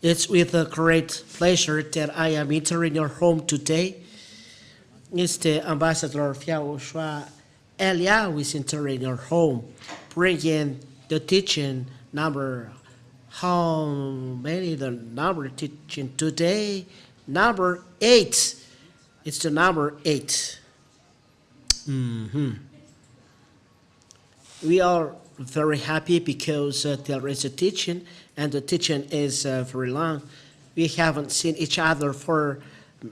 It's with a great pleasure that I am entering your home today. It's the Ambassador of YAHOSHUAH Elia who is entering your home, bringing the teaching number. How many the number teaching today? Number 8. It's the number 8. We are very happy because there is a teaching, and the teaching is very long. We haven't seen each other for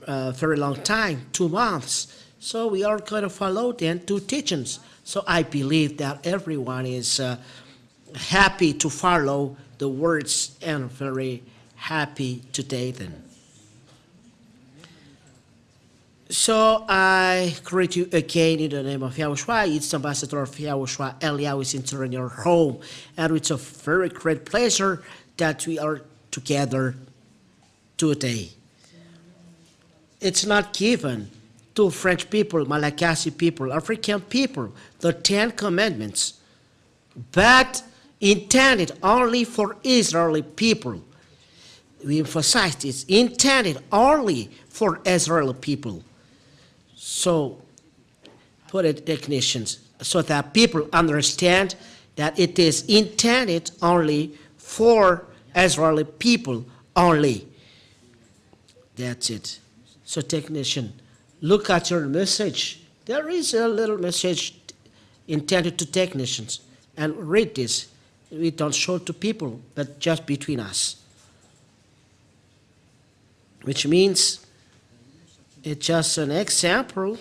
a very long time, 2 months. So we are going to follow then 2 teachings. So I believe that everyone is happy to follow the words and very happy today then. So I greet you again in the name of YAHOSHUAH. It's Ambassador of YAHOSHUAH Elia who is entering your home. And it's a very great pleasure that we are together today. It's not given to French people, Malagasy people, African people, the 10 commandments, but intended only for Israeli people. We emphasize this, intended only for Israeli people. So, put it definitions so that people understand that it is intended only for Israeli people only. That's it. So, technician, look at your message. There is a little message intended to technicians. And read this. We don't show it to people, but just between us. Which means it's just an example.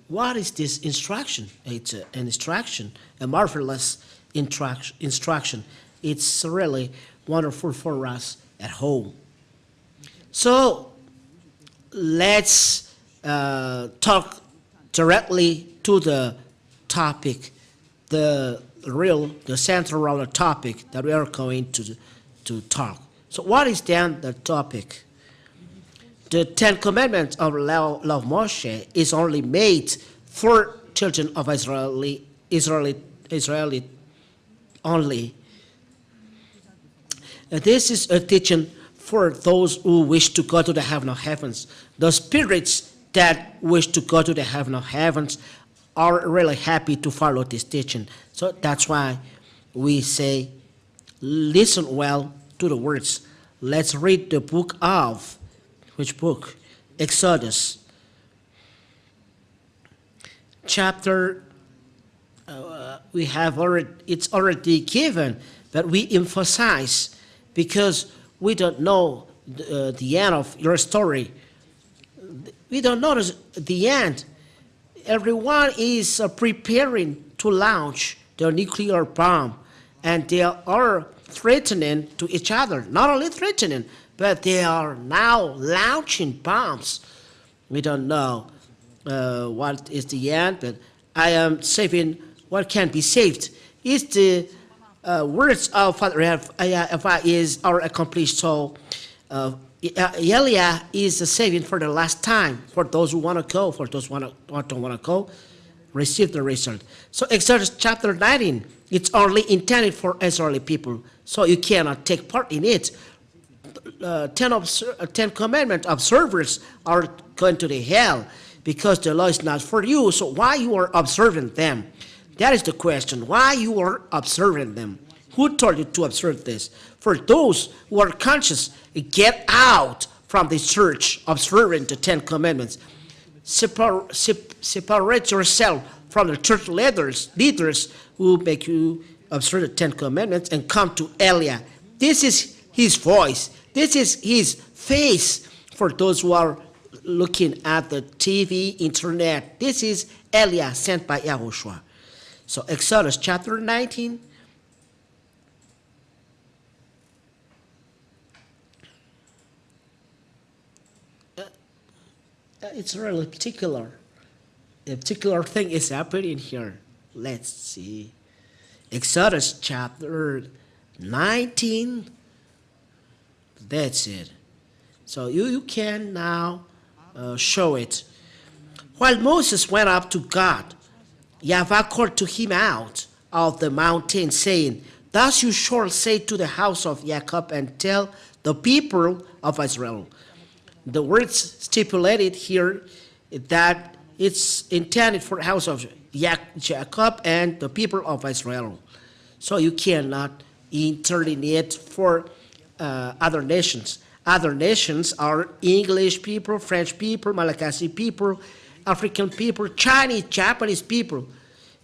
What is this instruction? It's an instruction, a marvelous instruction. It's really wonderful for us at home. So let's talk directly to the topic, the central topic that we are going to talk. So what is then the topic? The 10 commandments of law of Moshe is only made for children of Israeli only. This is a teaching for those who wish to go to the heaven of heavens. The spirits that wish to go to the heaven of heavens are really happy to follow this teaching. So that's why we say, listen well to the words. Let's read the book of, which book? Exodus. Chapter, it's already given, but we emphasize because we don't know the end of your story. We don't know the end. Everyone is preparing to launch their nuclear bomb, and they are threatening to each other. Not only threatening, but they are now launching bombs. We don't know what is the end, but I am saving what can be saved. It's the words of Father YAHVAH are accomplished. So Elia is saving for the last time, for those who want to go, for those who don't want to go, receive the result. So Exodus chapter 19, it's only intended for Israeli people, so you cannot take part in it. 10 commandment observers are going to the hell because the law is not for you. So why you are observing them? That is the question. Why you are observing them? Who told you to observe this? For those who are conscious, get out from the church observing the 10 commandments. Separate yourself from the church leaders who make you observe the 10 commandments and come to Elia. This is his voice. This is his face for those who are looking at the TV, internet. This is Elia sent by YAHOSHUAH. So Exodus chapter 19. It's really particular. A particular thing is happening here. Let's see. Exodus chapter 19. That's it. So you can now show it. While Moses went up to God, YAHVAH called to him out of the mountain, saying, Thus you shall say to the house of Jacob and tell the people of Israel. The words stipulated here that it's intended for the house of Jacob and the people of Israel. So you cannot interpret it for other nations. Other nations are English people, French people, Malagasy people, African people, Chinese, Japanese people.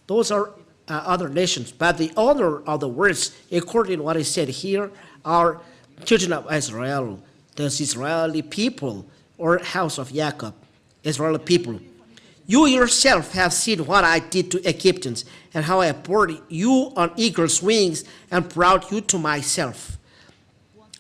Those are other nations. But the owner of the words, according to what is said here, are children of Israel, the Israeli people, or house of Jacob, Israeli people. You yourself have seen what I did to Egyptians, and how I brought you on eagle's wings and brought you to myself.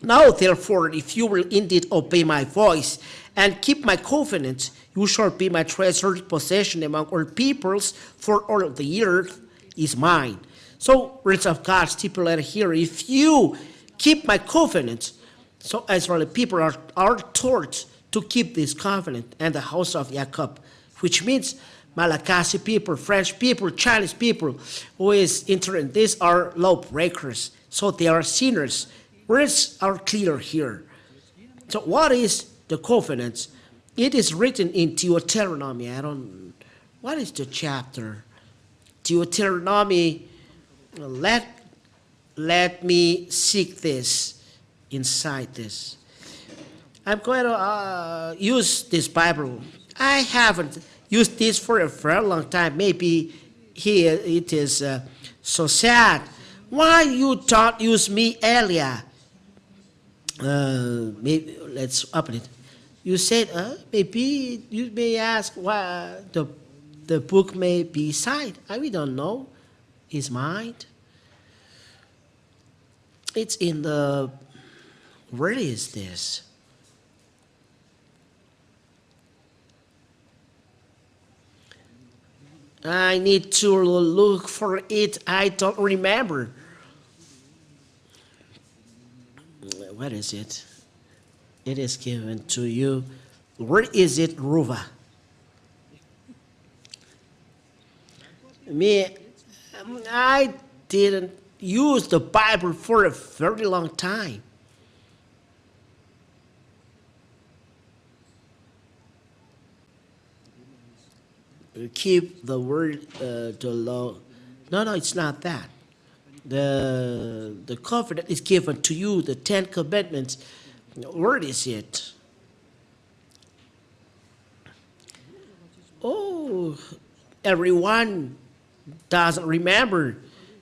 Now, therefore, if you will indeed obey my voice and keep my covenant, you shall be my treasured possession among all peoples, for all of the earth is mine. So, words of God stipulated here, if you keep my covenant, so Israeli people are taught to keep this covenant and the house of Jacob, which means Malagasy people, French people, Chinese people who is entering this are lawbreakers. So they are sinners. Words are clear here. So what is the covenant? It is written in Deuteronomy. What is the chapter? Deuteronomy. Let me seek this inside this. I'm going to use this Bible. I haven't used this for a very long time. Maybe it is so sad. Why you don't use me earlier? Maybe let's open it. You said maybe you may ask why the book may be signed. We don't know. Is mine? It's in the. Where is this? I need to look for it. I don't remember. What is it? It is given to you. Where is it, Ruva? I didn't use the Bible for a very long time. Keep the word, the law. No, it's not that. The covenant is given to you, the 10 commandments. Where is it? Oh, everyone doesn't remember.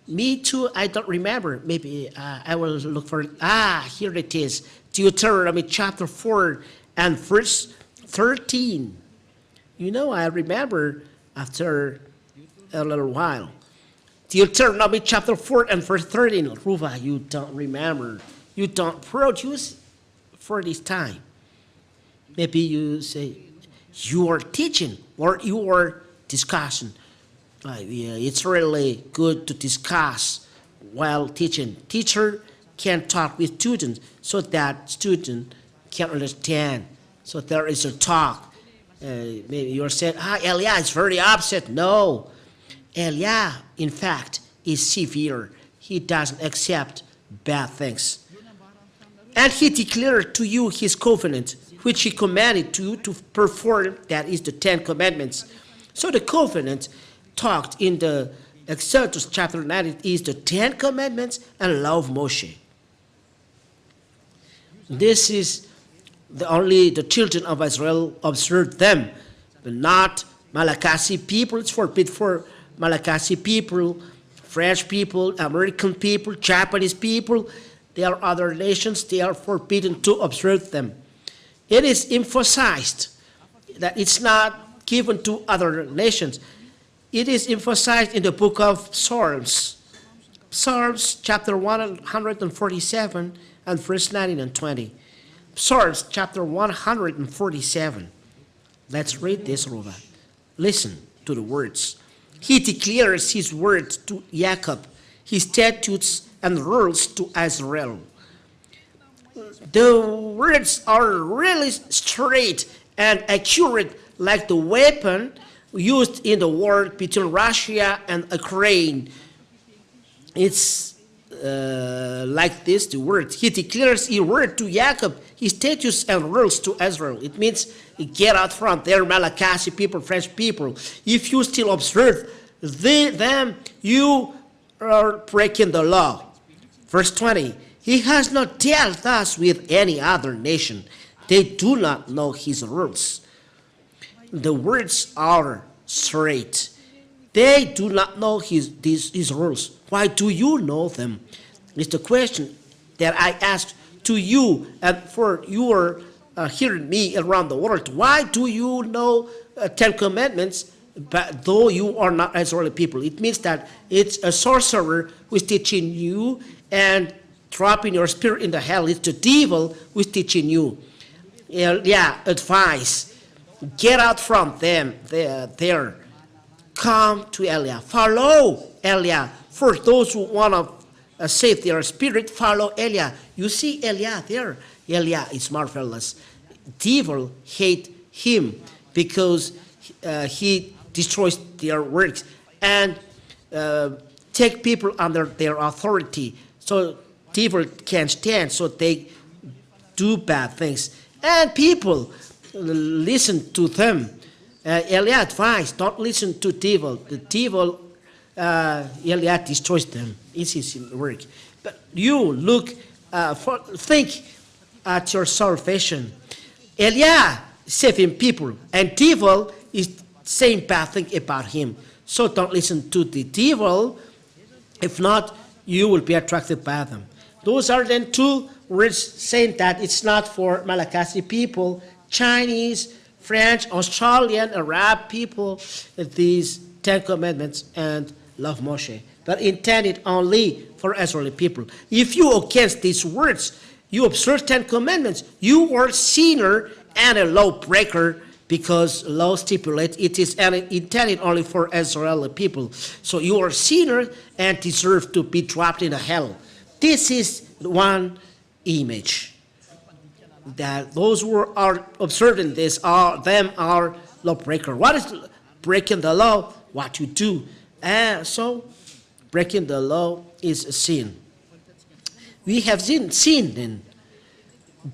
Me too, I don't remember. Maybe I will look for it. Here it is. Deuteronomy chapter 4 and verse 13. You know, I remember after a little while. Deuteronomy chapter 4 and verse 13. Ruva, you don't remember. You don't produce for this time. Maybe you say, you are teaching or you are discussing. It's really good to discuss while teaching. Teacher can talk with students so that student can understand. So there is a talk. Maybe you're saying, Eliah is very upset. No. Eliah, in fact, is severe. He doesn't accept bad things. And he declared to you his covenant, which he commanded you to perform, that is the 10 commandments. So the covenant talked in the Exodus chapter 9 is the 10 commandments and law of Moshe. This is only the children of Israel observed them, but not Malagasy people. It's forbidden for Malagasy people, French people, American people, Japanese people. There are other nations, they are forbidden to observe them. It is emphasized that it's not given to other nations. It is emphasized in the book of Psalms. Psalms chapter 147 and verse 19 and 20. Psalms chapter 147. Let's read this, Ruva. Listen to the words. He declares his words to Jacob, his statutes and rules to Israel. The words are really straight and accurate, like the weapon used in the war between Russia and Ukraine. It's like this, the word. He declares a word to Jacob, his statutes and rules to Israel. It means get out from there, Malachi people, French people. If you still observe them, you are breaking the law. Verse 20, he has not dealt thus with any other nation. They do not know his rules. The words are straight. They do not know his rules. Why do you know them? It's the question that I asked to you, and for you are hearing me around the world. Why do you know 10 Commandments, but though you are not Israeli people? It means that it's a sorcerer who is teaching you and dropping your spirit in the hell. It's the devil who is teaching you. Advice. Get out from them there. Come to Eliah. Follow Eliah. For those who want to save their spirit, follow Eliah. You see Eliah there. Eliah is marvelous. Devil hate him because he destroys their works and take people under their authority. So devil can't stand, so they do bad things. And people listen to them. Eliah advised, don't listen to devil. The devil, Eliah destroys them. It's his work. But you think at your salvation. Eliah saving people, and devil is saying bad thing about him. So don't listen to the devil. If not, you will be attracted by them. Those are then two words saying that it's not for Malagasy people, Chinese, French, Australian, Arab people, these 10 Commandments and love Moshe, but intended only for Israeli people. If you against these words, you observe 10 Commandments, you are sinner and a lawbreaker, because law stipulates it is intended only for Israeli people. So you are sinner and deserve to be dropped in hell. This is one image. That those who are observing this are lawbreaker. What is breaking the law? What you do. So breaking the law is a sin. We have sin then.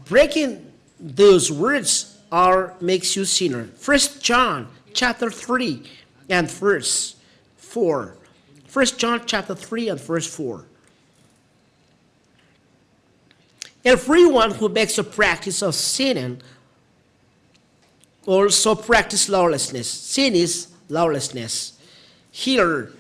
Breaking those words makes you sinner. 1 John chapter 3 and verse 4. 1 John chapter 3 and verse 4. Everyone who makes a practice of sinning also practice lawlessness. Sin is lawlessness. Here,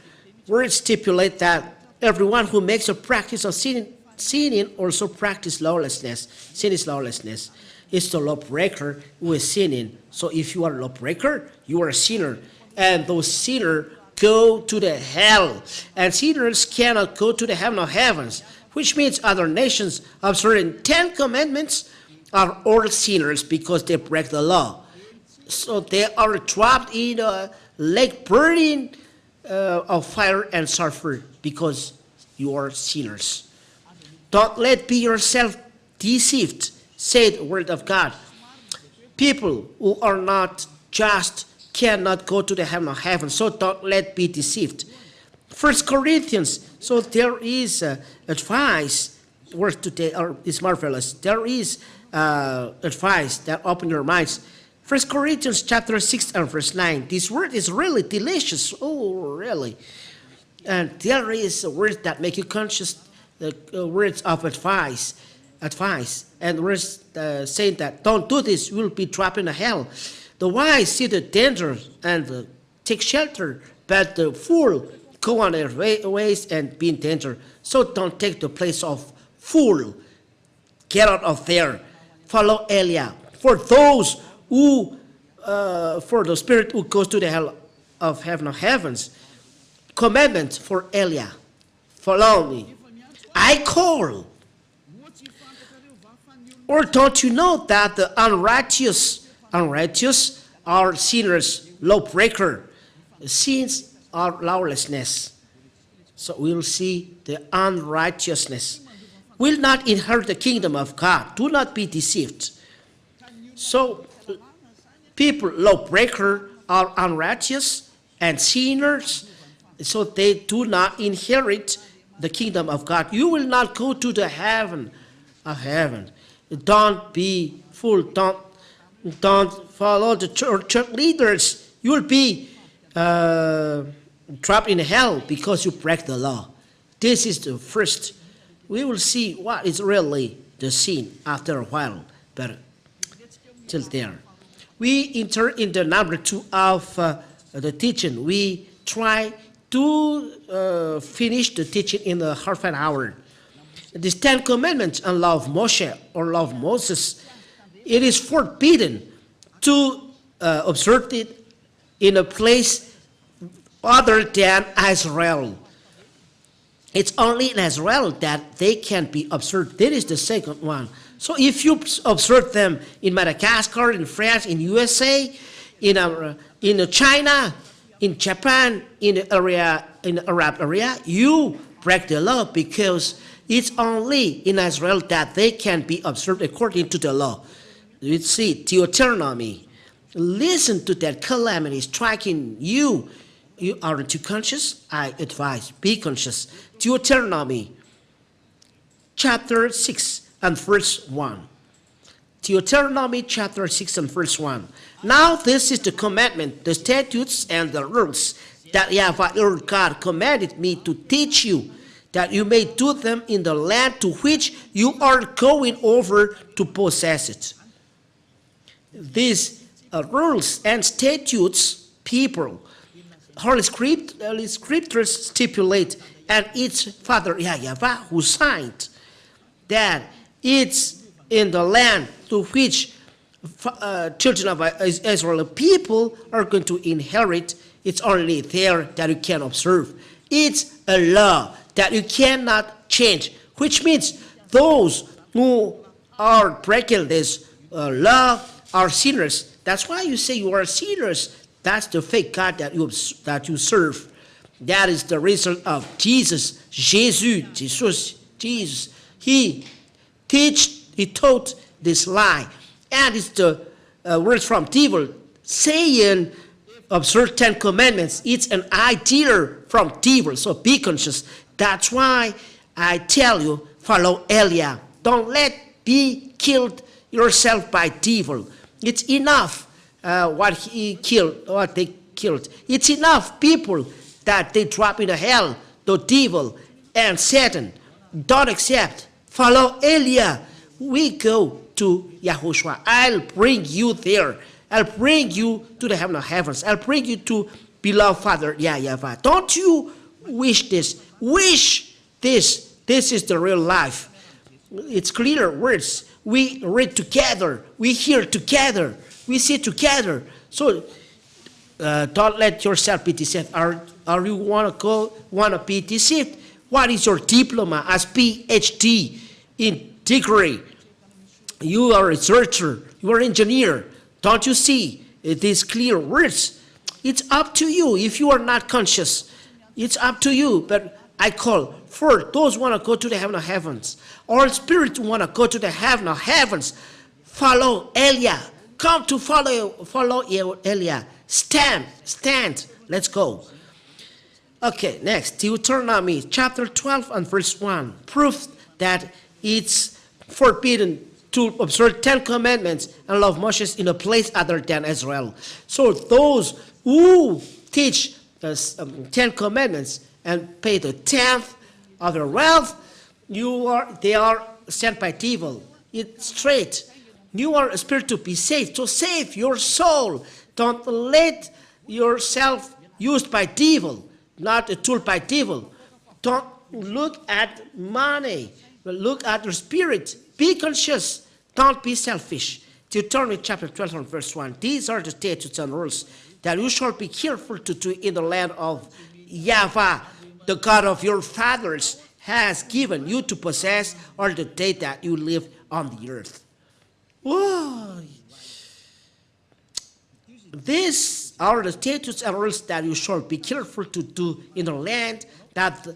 words stipulate that everyone who makes a practice of sinning also practice lawlessness. Sin is lawlessness. It's the lawbreaker who is sinning. So if you are a lawbreaker, you are a sinner. And those sinners go to the hell. And sinners cannot go to the heaven of heavens, which means other nations observing 10 Commandments are all sinners because they break the law. So they are trapped in a lake burning of fire and sulfur because you are sinners. Don't let be yourself deceived, said the word of God. People who are not just cannot go to the heaven of heaven, so don't let be deceived. 1 Corinthians, so there is advice, worth today is marvelous. There is advice that open your minds. 1 Corinthians chapter 6 and verse 9. This word is really delicious. Oh, really. And there is a word that make you conscious, words of advice. And words saying that don't do this, you will be trapped in hell. The wise see the danger and take shelter, but the fool go on their ways and be in danger. So don't take the place of fool. Get out of there. Follow Eliah. For those who, for the spirit who goes to the hell of heaven of heavens, commandment for Eliah. Follow me. I call. Or don't you know that the unrighteous are sinners, lawbreaker? Sins are lawlessness. So we'll see the unrighteousness will not inherit the kingdom of God. Do not be deceived. So people, lawbreaker, are unrighteous and sinners, so they do not inherit the kingdom of God. You will not go to the heaven of heaven. Don't be fool. Don't follow the church leaders. You will be trapped in hell because you break the law. This is the first. We will see what is really the sin after a while, but till there. We enter in the number 2 of the teaching. We try to finish the teaching in a half an hour. These 10 commandments and law of Moshe or law of Moses, it is forbidden to observe it in a place other than Israel. It's only in Israel that they can be observed. That is the second one. So if you observe them in Madagascar, in France, in USA, in China, in Japan, in the Arab area, you break the law because it's only in Israel that they can be observed according to the law. You see, Deuteronomy. Listen to that calamity striking you. You aren't too conscious? I advise, be conscious. Deuteronomy chapter 6 and verse 1. Deuteronomy chapter 6 and verse 1. Now this is the commandment, the statutes and the rules that YAHVAH your God commanded me to teach you, that you may do them in the land to which you are going over to possess it. These rules and statutes, people, Holy Scriptures stipulate, and it's Father YAHVAH who signed that it's in the land to which children of Israel people are going to inherit. It's only there that you can observe. It's a law that you cannot change, which means those who are breaking this law are sinners. That's why you say you are sinners. That's the fake God that you serve. That is the result of Jesus. Jesus. He taught this lie. And it's the words from devil saying, observe 10 commandments. It's an idea from devil. So be conscious. That's why I tell you, follow Eliah. Don't let be killed yourself by devil. It's enough what they killed. It's enough people that they drop in the hell, the devil and Satan. Don't accept. Follow Eliah. We go to YAHOSHUAH. I'll bring you there. I'll bring you to the heaven of heavens. I'll bring you to beloved Father YAHVAH. Don't you wish this? Wish this. This is the real life. It's clear words. We read together. We hear together. We see together. So don't let yourself be deceived. Are you want to be deceived? What is your diploma as PhD in degree? You are a researcher. You are an engineer. Don't you see these clear words? It's up to you. If you are not conscious, it's up to you. But I call for those who want to go to the heaven of heavens, or spirit who want to go to the heaven of heavens. Follow Eliah. Come to follow Eliah. Stand. Let's go. Okay, next, Deuteronomy chapter 12 and verse 1. Proof that it's forbidden to observe 10 commandments and love Moses in a place other than Israel. So those who teach the 10 commandments and pay the 10th of their wealth, they are sent by devil. It's straight. You are a spirit to be saved. So save your soul. Don't let yourself used by devil, not a tool by devil. Don't look at money, but look at your spirit. Be conscious. Don't be selfish. Deuteronomy chapter 12 and verse 1. These are the statutes and rules that you shall be careful to do in the land of YAHVAH, the God of your fathers, has given you to possess all the day that you live on the earth. Whoa. These are the statutes and rules that you shall be careful to do in the land that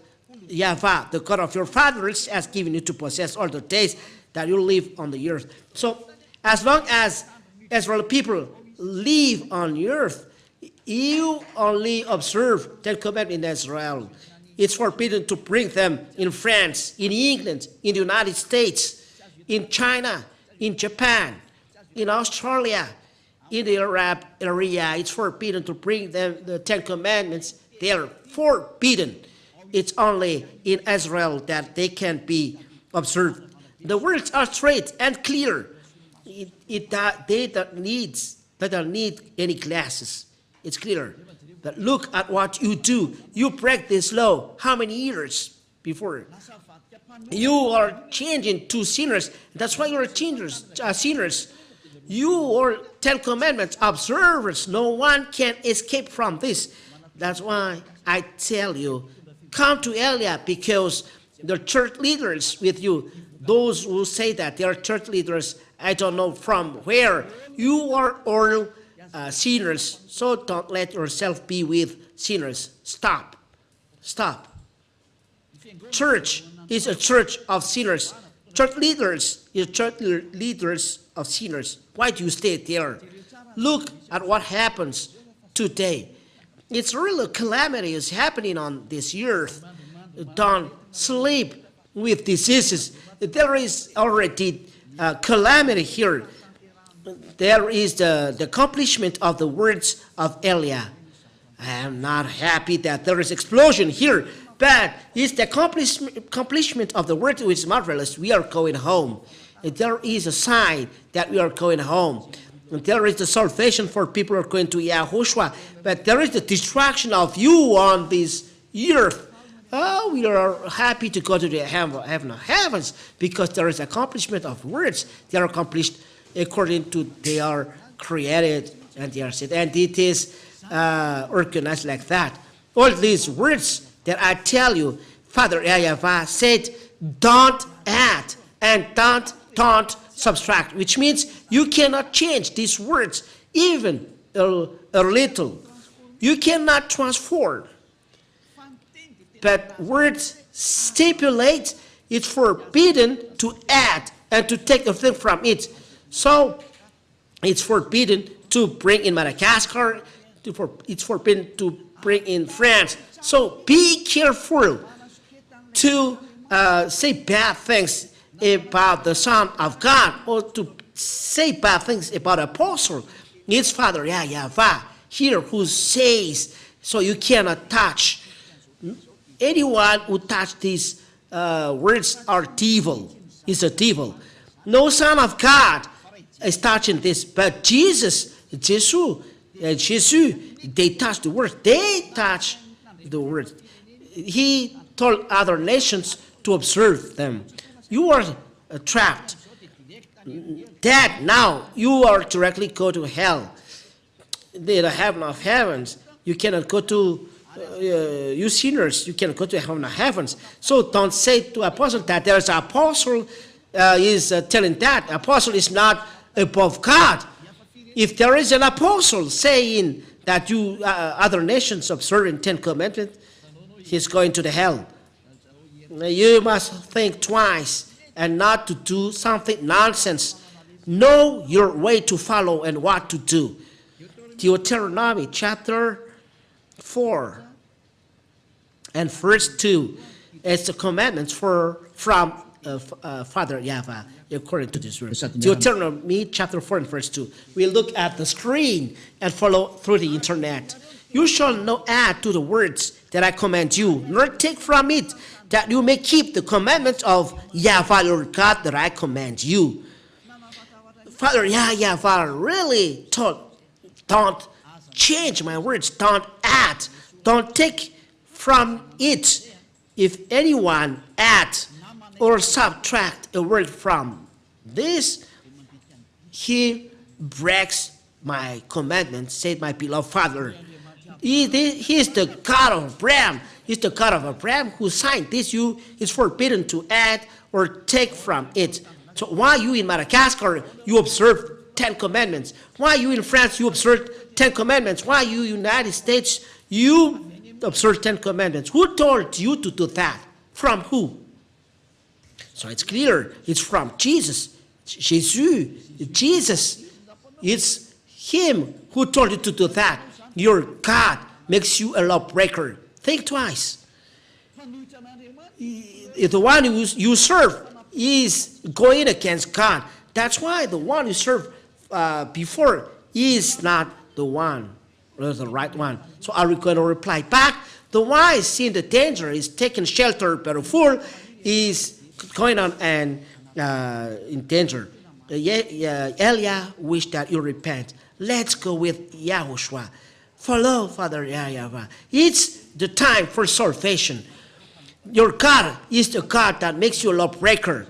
YAHVAH, the God of your fathers, has given you to possess all the days that you live on the earth. So as long as Israel people live on the earth, You only observe Ten Commandments in Israel. It's forbidden to bring them in France, in England, in the United States, in China, in Japan, in Australia, in the Arab area. It's forbidden to bring them the Ten Commandments. They are forbidden. It's only in Israel that they can be observed. The words are straight and clear. They don't need any glasses. It's clear. But look at what you do. You break this law. How many years before? You are changing to sinners. That's why you are sinners. You are Ten Commandments observers. No one can escape from this. That's why I tell you, come to Elia, because the church leaders with you, those who say that they are church leaders, I don't know from where. You are all sinners, so don't let yourself be with sinners. Stop. Church is a church of sinners. Church leaders is church leaders of sinners. Why do you stay there? Look at what happens today. It's really a calamity is happening on this earth. Don't sleep with diseases. There is already calamity here. There is the accomplishment of the words of Elia. I am not happy that there is explosion here, but it's the accomplishment of the word which is marvelous. We are going home. And there is a sign that we are going home. And there is the salvation for people who are going to YAHOSHUAH, but there is the destruction of you on this earth. Oh, we are happy to go to the heaven of heavens because there is accomplishment of words. They are accomplished according to they are created and they are said. And it is organized like that. All these words that I tell you, Father YAHVAH said, don't add and don't subtract, which means you cannot change these words even a little. You cannot transform. But words stipulate it's forbidden to add and to take a thing from it. So it's forbidden to bring in Madagascar. It's forbidden to bring in France. So be careful to say bad things about the Son of God or to say bad things about Apostle. It's Father YAHVAH here who says, so you cannot touch. Anyone who touch these words are devil. Is a devil. No Son of God is touching this, but Jesus, they touch the word. They touch the word. He told other nations to observe them. You are trapped. Dead now. You are directly go to hell. The heaven of heavens. You cannot go to, you sinners, you cannot go to heaven of heavens. So don't say to apostle that there's an apostle is telling that. Apostle is not above God. If there is an apostle saying that you other nations observing 10 commandments, he's going to the hell. You must think twice and not to do something nonsense. Know your way to follow and what to do. Deuteronomy chapter 4 and verse 2 is the commandments from Father YAHVAH according to this verse. Deuteronomy chapter 4 and verse 2. We'll look at the screen and follow through the internet. You shall not add to the words that I command you, nor take from it, that you may keep the commandments of YAHVAH your God that I command you. Father YAHVAH really told, don't change my words, don't add, don't take from it. If anyone add or subtract a word from this, he breaks my commandments, said my beloved Father. He is the God of Abraham. He's the God of Abraham who signed this. You is forbidden to add or take from it. So why you in Madagascar, you observe 10 commandments? Why you in France, you observe 10 commandments? Why you in the United States, you observe 10 commandments? Who told you to do that? From who? So it's clear, it's from Jesus. Jesus. It's him who told you to do that. your God makes you a lawbreaker, think twice. If the one you serve is going against God, that's why the one you serve before is not the one, or the right one. So are we going to reply back? The wise, seeing the danger, is taking shelter, but the fool is going on and in danger. Elia wished that you repent. Let's go with YAHOSHUAH. Follow Father YAHVAH. It's the time for salvation. Your God is the God that makes you a lawbreaker.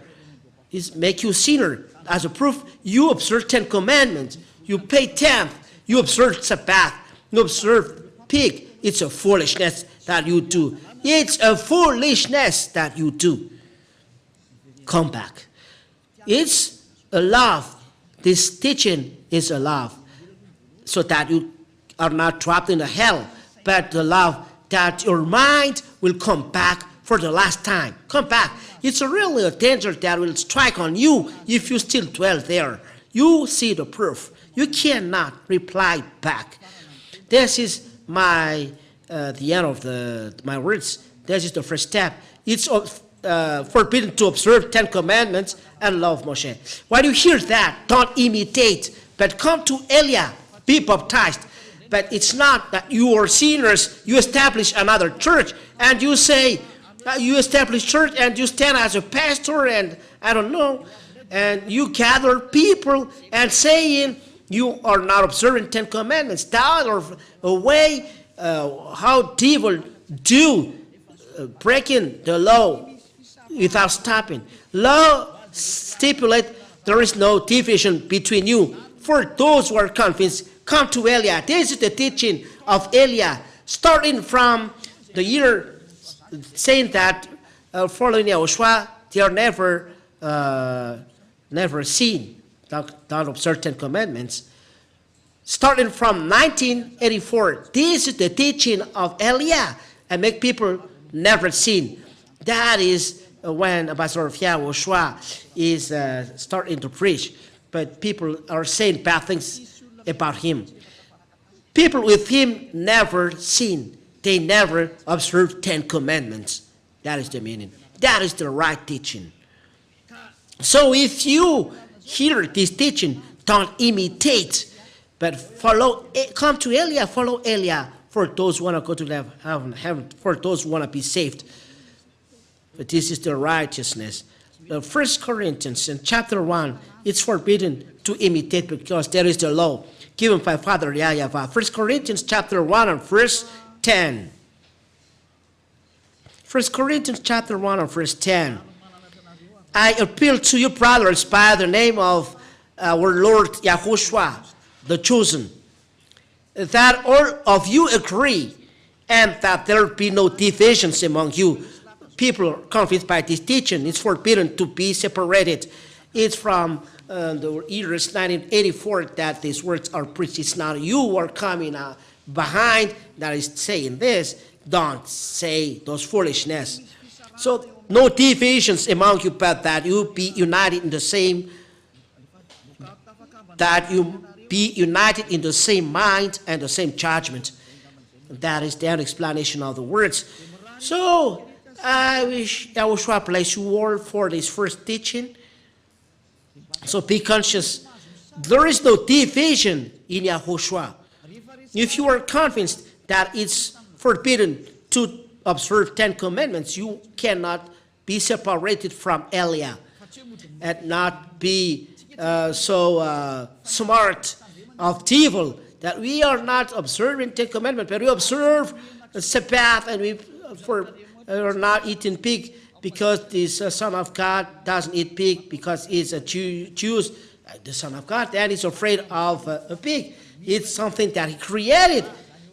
It's make you a sinner. As a proof, you observe 10 commandments. You pay tenth. You observe Sabbath. You observe pig. It's a foolishness that you do. It's a foolishness that you do. Come back. It's a love. This teaching is a love. So that you are not trapped in the hell, but the love that your mind will come back for the last time. Come back. It's really a danger that will strike on you if you still dwell there. You see the proof. You cannot reply back. This is the end of my words. This is the first step. It's forbidden to observe 10 commandments and love Moshe. When you hear that, don't imitate, but come to Elia, be baptized. But it's not that you are sinners, you establish another church, and you say, you establish church and you stand as a pastor and I don't know, and you gather people and saying you are not observing 10 commandments. That are a way how devil do breaking the law without stopping. Law stipulate there is no division between you. For those who are convinced, come to Elia. This is the teaching of Elia, starting from the year saying that following YAHOSHUAH, they are never seen, don't observe 10 commandments. Starting from 1984, this is the teaching of Elia, and make people never seen. That is when Ambassador of YAHOSHUAH is starting to preach, but people are saying bad things about him. People with him never seen. They never observe 10 commandments. That is the meaning. That is the right teaching. So if you hear this teaching, don't imitate, but follow. Come to Elia, follow Elia. For those who want to go to heaven, for those who want to be saved. But this is the righteousness. 1 Corinthians in chapter 1, it's forbidden to imitate because there is the law given by Father YAHVAH. 1 Corinthians chapter 1 and verse 10. 1 Corinthians chapter 1 and verse 10. I appeal to you, brothers, by the name of our Lord YAHOSHUAH, the chosen, that all of you agree and that there be no divisions among you. People are convinced by this teaching. It's forbidden to be separated. It's from the years 1984 that these words are preached. It's not you who are coming behind that is saying this. Don't say those foolishness. So no divisions among you, but that you be united in the same, mind and the same judgment. That is the explanation of the words. So I wish YAHOSHUAH bless you all for this first teaching. So be conscious. There is no division in YAHOSHUAH. If you are convinced that it's forbidden to observe 10 commandments, you cannot be separated from Elia and not be so smart of devil that we are not observing 10 commandments, but we observe Sabbath and we are not eating pig because this Son of God doesn't eat pig because he's a Jew, the Son of God, and he's afraid of a pig. It's something that he created.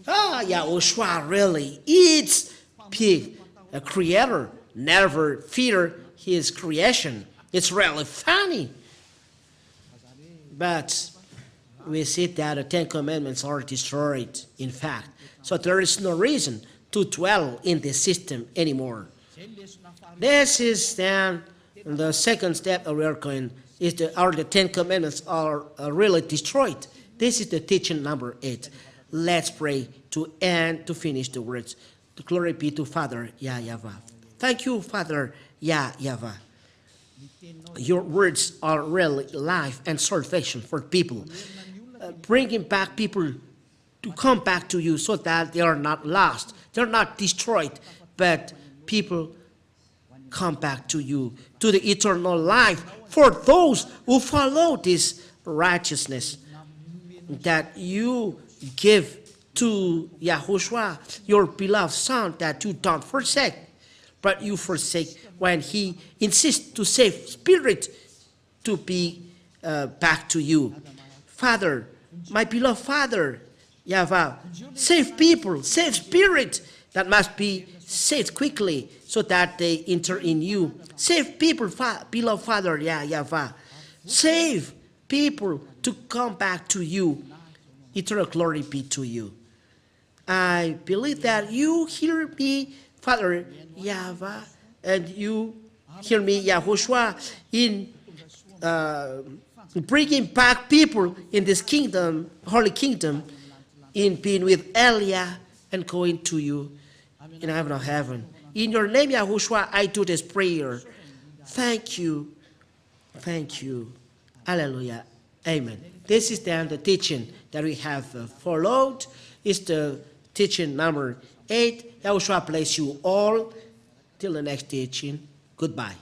YAHOSHUAH really eats pig. A creator never fear his creation. It's really funny. But we see that the 10 commandments are destroyed, in fact. So there is no reason to dwell in this system anymore. This is then the second step that we are going, the 10 commandments are really destroyed. This is the teaching number 8. Let's pray to end, to finish the words. Glory be to Father YAHVAH. Thank you, Father YAHVAH. Your words are really life and salvation for people, bringing back people to come back to you so that they are not lost, they're not destroyed, but people come back to you, to the eternal life for those who follow this righteousness that you give to YAHOSHUAH, your beloved Son, that you don't forsake, but you forsake when he insists to save spirit to be back to you. Father, my beloved Father, YAHVAH, save people, save spirit that must be saved quickly so that they enter in you. Save people, beloved Father, YAHVAH. Save people to come back to you. Eternal glory be to you. I believe that you hear me, Father YAHVAH, and you hear me, YAHOSHUAH, in bringing back people in this kingdom, holy kingdom, in being with Elia and going to you in heaven of heaven. In your name, YAHOSHUAH, I do this prayer. Thank you. Thank you. Hallelujah. Amen. This is then the teaching that we have followed. It's the teaching number 8. YAHOSHUAH bless you all. Till the next teaching. Goodbye.